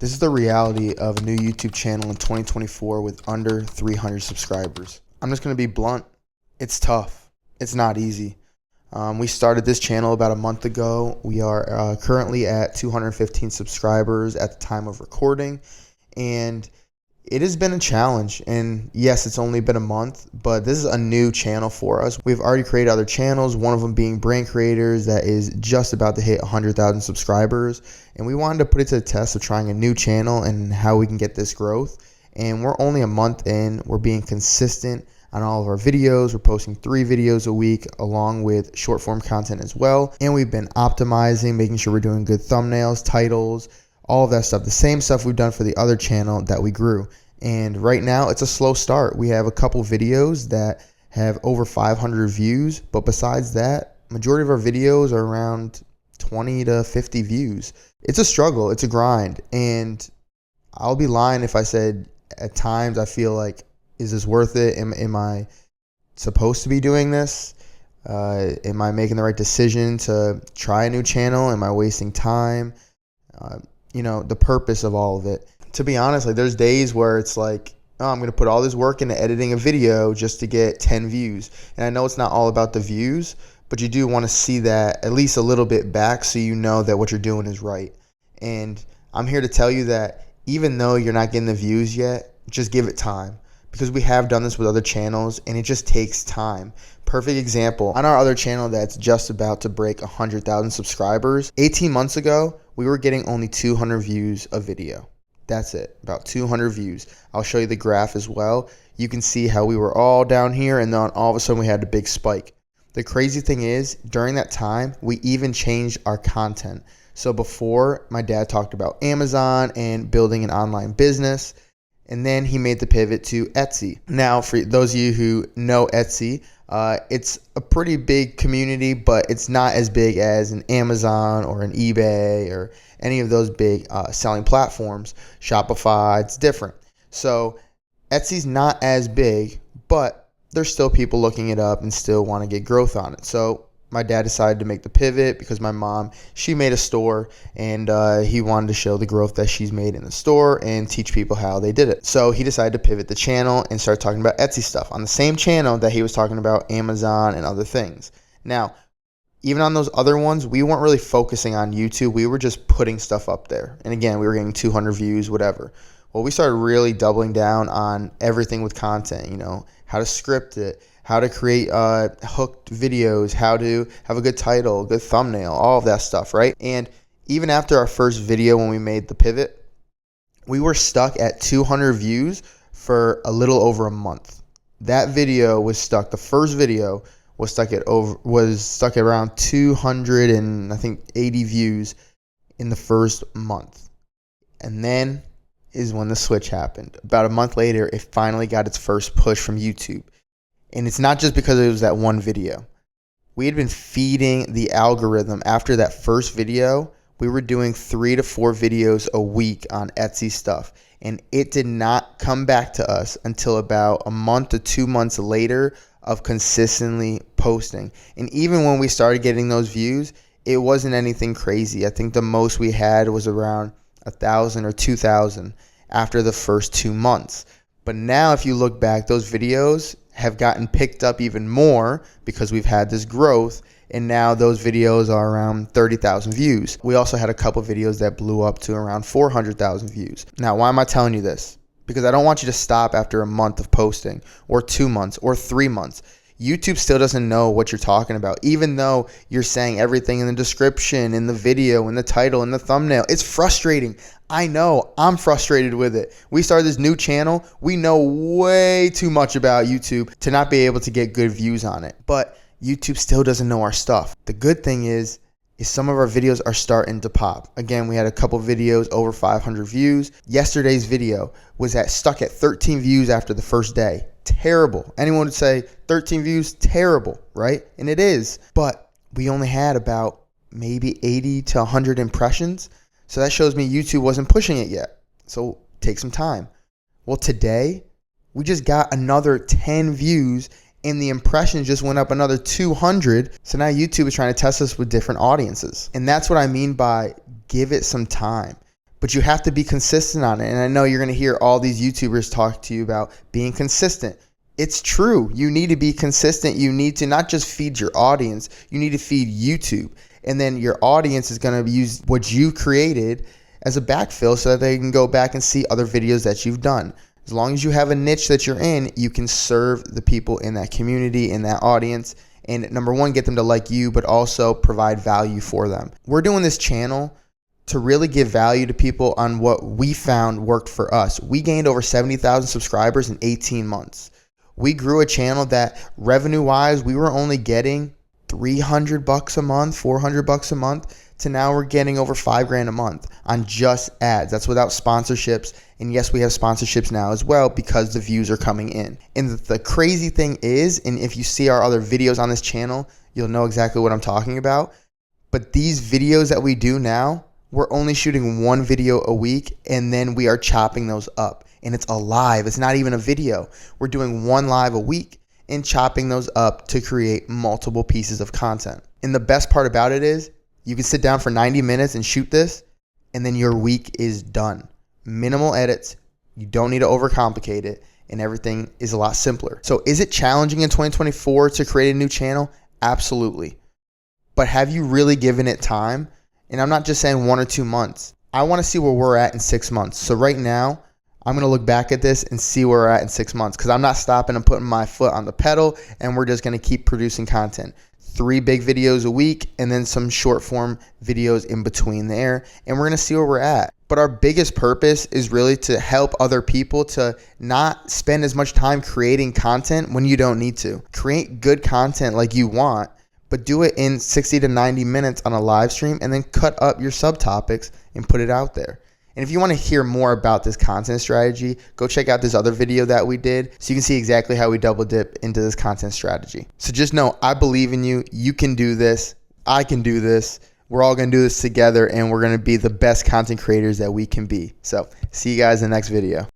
This is the reality of a new YouTube channel in 2024 with under 300 subscribers. I'm just going to be blunt. It's tough. It's not easy. We started this channel about a month ago. We are currently at 215 subscribers at the time of recording, and it has been a challenge. And yes, it's only been a month, but this is a new channel for us. We've already created other channels, one of them being Brand Creators, that is just about to hit 100,000 subscribers. And we wanted to put it to the test of trying a new channel and how we can get this growth. And we're only a month in. We're being consistent on all of our videos. We're posting 3 videos a week along with short form content as well. And we've been optimizing, making sure we're doing good thumbnails, titles, all of that stuff. The same stuff we've done for the other channel that we grew. And right now it's a slow start. We have a couple videos that have over 500 views, but besides that, majority of our videos are around 20 to 50 views. It's a struggle, it's a grind, and I'll be lying if I said at times I feel like, is this worth it? Am I supposed to be doing this? Am I making the right decision to try a new channel? Am I wasting time? The purpose of all of it. To be honest, like there's days where it's like, oh, I'm going to put all this work into editing a video just to get 10 views. And I know it's not all about the views, but you do want to see that at least a little bit back so you know that what you're doing is right. And I'm here to tell you that even though you're not getting the views yet, just give it time. Because we have done this with other channels and it just takes time. Perfect example, on our other channel that's just about to break 100,000 subscribers, 18 months ago, we were getting only 200 views a video. That's it, about 200 views. I'll show you the graph as well. You can see how we were all down here and then all of a sudden we had a big spike. The crazy thing is, during that time, we even changed our content. So before, my dad talked about Amazon and building an online business. And then he made the pivot to Etsy. Now, for those of you who know Etsy, it's a pretty big community, but it's not as big as an Amazon or an eBay or any of those big selling platforms. Shopify, it's different. So Etsy's not as big, but there's still people looking it up and still want to get growth on it. So my dad decided to make the pivot because my mom, she made a store and he wanted to show the growth that she's made in the store and teach people how they did it. So he decided to pivot the channel and start talking about Etsy stuff on the same channel that he was talking about Amazon and other things. Now, even on those other ones, we weren't really focusing on YouTube. We were just putting stuff up there. And again, we were getting 200 views, whatever. Well, we started really doubling down on everything with content, how to script it, how to create hooked videos, how to have a good title, good thumbnail, all of that stuff, right? And even after our first video when we made the pivot, we were stuck at 200 views for a little over a month. That video was stuck. The first video was stuck at around 200 and I think 80 views in the first month. And then is when the switch happened. About a month later, it finally got its first push from YouTube. And it's not just because it was that one video. We had been feeding the algorithm. After that first video, we were doing 3 to 4 videos a week on Etsy stuff. And it did not come back to us until about a month to 2 months later of consistently posting. And even when we started getting those views, it wasn't anything crazy. I think the most we had was around 1,000 or 2,000 after the first 2 months. But now if you look back, those videos have gotten picked up even more because we've had this growth, and now those videos are around 30,000 views. We also had a couple videos that blew up to around 400,000 views. Now, why am I telling you this? Because I don't want you to stop after a month of posting or 2 months or 3 months. YouTube still doesn't know what you're talking about, even though you're saying everything in the description, in the video, in the title, in the thumbnail. It's frustrating. I know. I'm frustrated with it. We started this new channel. We know way too much about YouTube to not be able to get good views on it. But YouTube still doesn't know our stuff. The good thing is some of our videos are starting to pop. Again, we had a couple videos over 500 views. Yesterday's video was stuck at 13 views after the first day. Terrible. Anyone would say 13 views, terrible, right? And it is. But we only had about maybe 80 to 100 impressions. So that shows me YouTube wasn't pushing it yet. So take some time. Well, today we just got another 10 views and the impressions just went up another 200. So now YouTube is trying to test us with different audiences. And that's what I mean by give it some time. but you have to be consistent on it. And I know you're going to hear all these YouTubers talk to you about being consistent. It's true. You need to be consistent. You need to not just feed your audience, you need to feed YouTube. And then your audience is going to use what you created as a backfill so that they can go back and see other videos that you've done. As long as you have a niche that you're in, you can serve the people in that community, in that audience, and number one, get them to like you, but also provide value for them. We're doing this channel to really give value to people on what we found worked for us. We gained over 70,000 subscribers in 18 months. We grew a channel that revenue-wise, we were only getting $300 a month, $400 a month, to now we're getting over $5,000 a month on just ads. That's without sponsorships. And yes, we have sponsorships now as well because the views are coming in. And the crazy thing is, and if you see our other videos on this channel, you'll know exactly what I'm talking about. But these videos that we do now, we're only shooting one video a week, and then we are chopping those up. And it's a live. It's not even a video. We're doing one live a week and chopping those up to create multiple pieces of content. And the best part about it is you can sit down for 90 minutes and shoot this, and then your week is done. Minimal edits. You don't need to overcomplicate it, and everything is a lot simpler. So is it challenging in 2024 to create a new channel? Absolutely. But have you really given it time? And I'm not just saying 1 or 2 months. I want to see where we're at in 6 months. So right now, I'm going to look back at this and see where we're at in 6 months, because I'm not stopping and putting my foot on the pedal, and we're just going to keep producing content. 3 big videos a week and then some short form videos in between there, and we're going to see where we're at. But our biggest purpose is really to help other people to not spend as much time creating content when you don't need to. Create good content like you want, but do it in 60 to 90 minutes on a live stream, and then cut up your subtopics and put it out there. And if you want to hear more about this content strategy, go check out this other video that we did so you can see exactly how we double dip into this content strategy. So just know, I believe in you. You can do this. I can do this. We're all going to do this together, and we're going to be the best content creators that we can be. So see you guys in the next video.